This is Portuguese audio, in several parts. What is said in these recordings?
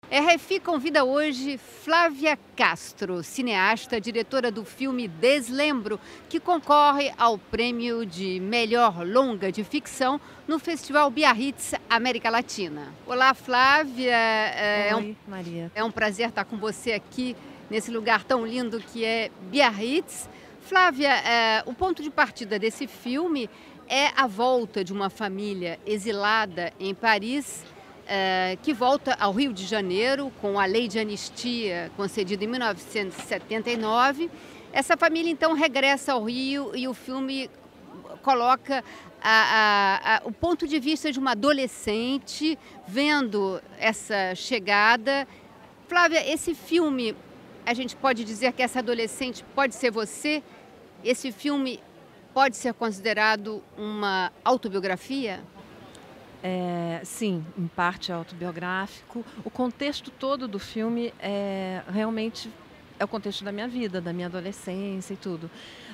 RFI convida hoje Flávia Castro, cineasta, diretora do filme Deslembro, que concorre ao prêmio de melhor longa de ficção no Festival Biarritz América Latina. Olá, Flávia, Oi, Maria. é um prazer estar com você aqui nesse lugar tão lindo que é Biarritz. Flávia, o ponto de partida desse filme é a volta de uma família exilada em Paris, que volta ao Rio de Janeiro com a lei de anistia concedida em 1979. Essa família então regressa ao Rio e o filme coloca o ponto de vista de uma adolescente vendo essa chegada. Flávia, esse filme, a gente pode dizer que essa adolescente pode ser você? Esse filme pode ser considerado uma autobiografia? Sim, em parte é autobiográfico. O contexto todo do filme realmente é o contexto da minha vida, da minha adolescência e tudo.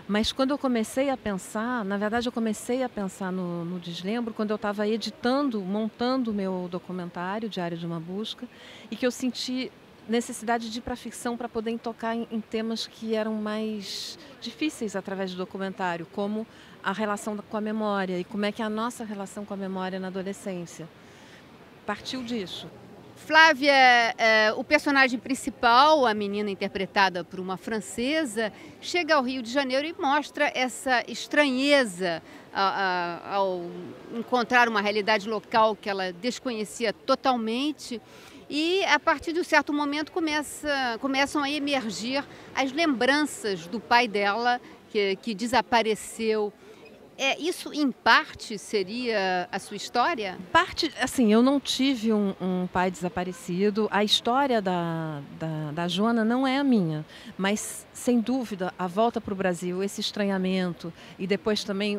Mas quando eu comecei a pensar, na verdade eu comecei a pensar no Deslembro quando eu estava editando, montando o meu documentário, Diário de uma Busca, e que eu senti necessidade de ir para a ficção para poder tocar em temas que eram mais difíceis através do documentário, como a relação com a memória e como é que é a nossa relação com a memória na adolescência. Partiu disso. Flávia, o personagem principal, a menina interpretada por uma francesa, chega ao Rio de Janeiro e mostra essa estranheza ao encontrar uma realidade local que ela desconhecia totalmente. E, a partir de um certo momento, começam a emergir as lembranças do pai dela, que desapareceu. Isso, em parte, seria a sua história? Parte, assim, eu não tive um pai desaparecido. A história da Joana não é a minha, mas, sem dúvida, a volta para o Brasil, esse estranhamento e depois também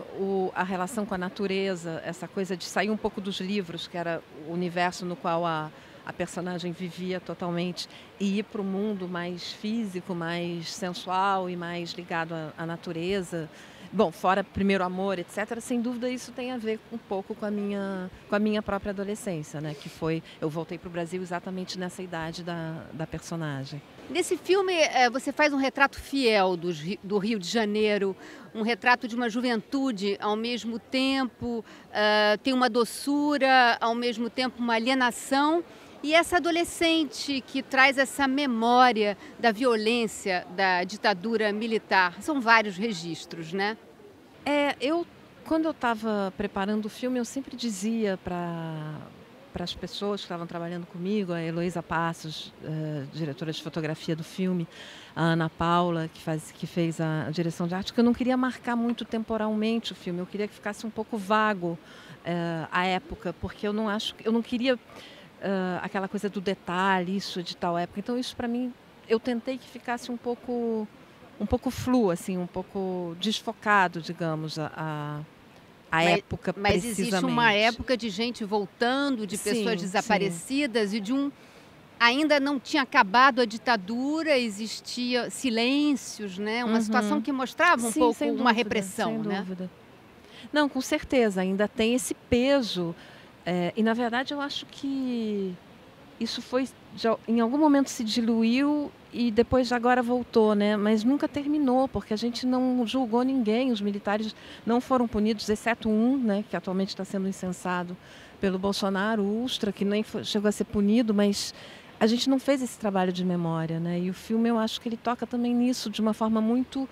a relação com a natureza, essa coisa de sair um pouco dos livros, que era o universo no qual a personagem vivia totalmente, e ir para o mundo mais físico, mais sensual e mais ligado à natureza. Bom, fora primeiro amor, etc., sem dúvida isso tem a ver um pouco com a minha própria adolescência, né? Que foi, eu voltei para o Brasil exatamente nessa idade da personagem. Nesse filme, você faz um retrato fiel do Rio de Janeiro, um retrato de uma juventude, ao mesmo tempo tem uma doçura, ao mesmo tempo uma alienação. E essa adolescente que traz essa memória da violência da ditadura militar. São vários registros, né? Quando eu estava preparando o filme, eu sempre dizia para as pessoas que estavam trabalhando comigo, a Heloísa Passos, diretora de fotografia do filme, a Ana Paula, que fez a direção de arte, que eu não queria marcar muito temporalmente o filme, eu queria que ficasse um pouco vago a época, porque eu não queria aquela coisa do detalhe, isso de tal época. Então isso para mim, eu tentei que ficasse um pouco flu, assim, um pouco desfocado, digamos, a época Mas precisamente. existe uma época de gente voltando, de pessoas Sim, desaparecidas e ainda não tinha acabado a ditadura, existia silêncios, né? Uma situação que mostrava um sim, pouco sem uma dúvida, repressão, sem né? dúvida. Não, com certeza, ainda tem esse peso. E, na verdade, eu acho que isso em algum momento se diluiu e depois agora voltou, né? Mas nunca terminou, porque a gente não julgou ninguém, os militares não foram punidos, exceto um, né, que atualmente está sendo incensado pelo Bolsonaro, o Ustra, que nem chegou a ser punido, mas a gente não fez esse trabalho de memória, né? E o filme, eu acho que ele toca também nisso de uma forma muito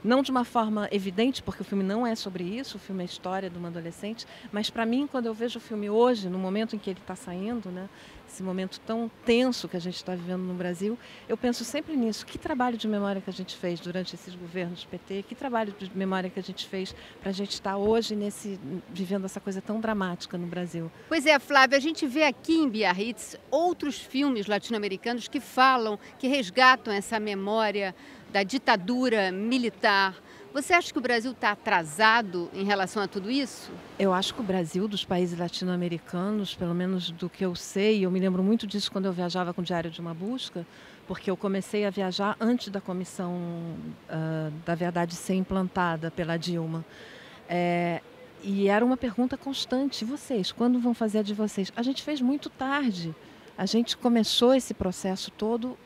não de uma forma evidente, porque o filme não é sobre isso, o filme é a história de uma adolescente, mas para mim, quando eu vejo o filme hoje, no momento em que ele está saindo, né, esse momento tão tenso que a gente está vivendo no Brasil, eu penso sempre nisso. Que trabalho de memória que a gente fez durante esses governos PT, que trabalho de memória que a gente fez para a gente estar hoje vivendo essa coisa tão dramática no Brasil. Pois é, Flávia, a gente vê aqui em Biarritz outros filmes latino-americanos que falam, que resgatam essa memória da ditadura militar. Você acha que o Brasil está atrasado em relação a tudo isso? Eu acho que o Brasil, dos países latino-americanos, pelo menos do que eu sei, eu me lembro muito disso quando eu viajava com o Diário de uma Busca, porque eu comecei a viajar antes da comissão da verdade ser implantada pela Dilma. E era uma pergunta constante: e vocês, quando vão fazer a de vocês? A gente fez muito tarde. A gente começou esse processo todo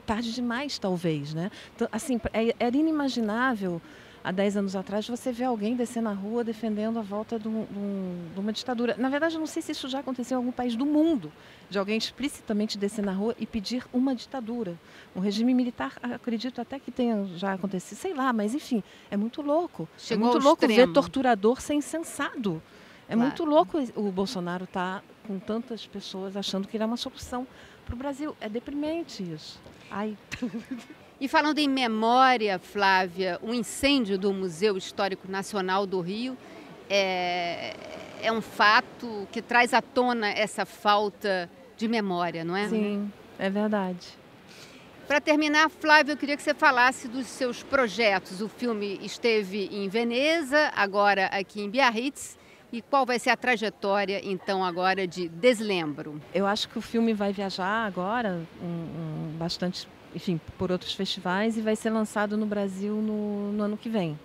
tarde demais, talvez, né? Então, assim, era inimaginável, há 10 anos atrás, você ver alguém descer na rua defendendo a volta de uma ditadura. Na verdade, eu não sei se isso já aconteceu em algum país do mundo, de alguém explicitamente descer na rua e pedir uma ditadura. Um regime militar, acredito até que tenha já acontecido, sei lá, mas enfim, é muito louco. Chegou é muito ao louco extremo. ver torturador ser insensado. É Claro. muito louco o Bolsonaro estar com tantas pessoas achando que ele é uma solução para o Brasil. É deprimente isso. Ai. E falando em memória, Flávia, o incêndio do Museu Histórico Nacional do Rio é um fato que traz à tona essa falta de memória, não é? Sim, é verdade. Para terminar, Flávia, eu queria que você falasse dos seus projetos. O filme esteve em Veneza, agora aqui em Biarritz. E qual vai ser a trajetória, então, agora de Deslembro? Eu acho que o filme vai viajar agora bastante, enfim, por outros festivais e vai ser lançado no Brasil no ano que vem.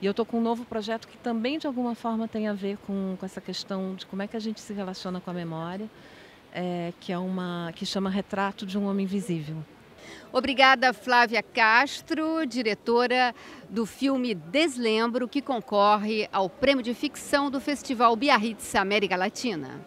E eu estou com um novo projeto que também, de alguma forma, tem a ver com essa questão de como é que a gente se relaciona com a memória, que chama Retrato de um Homem Invisível. Obrigada, Flávia Castro, diretora do filme Deslembro, que concorre ao Prêmio de Ficção do Festival Biarritz América Latina.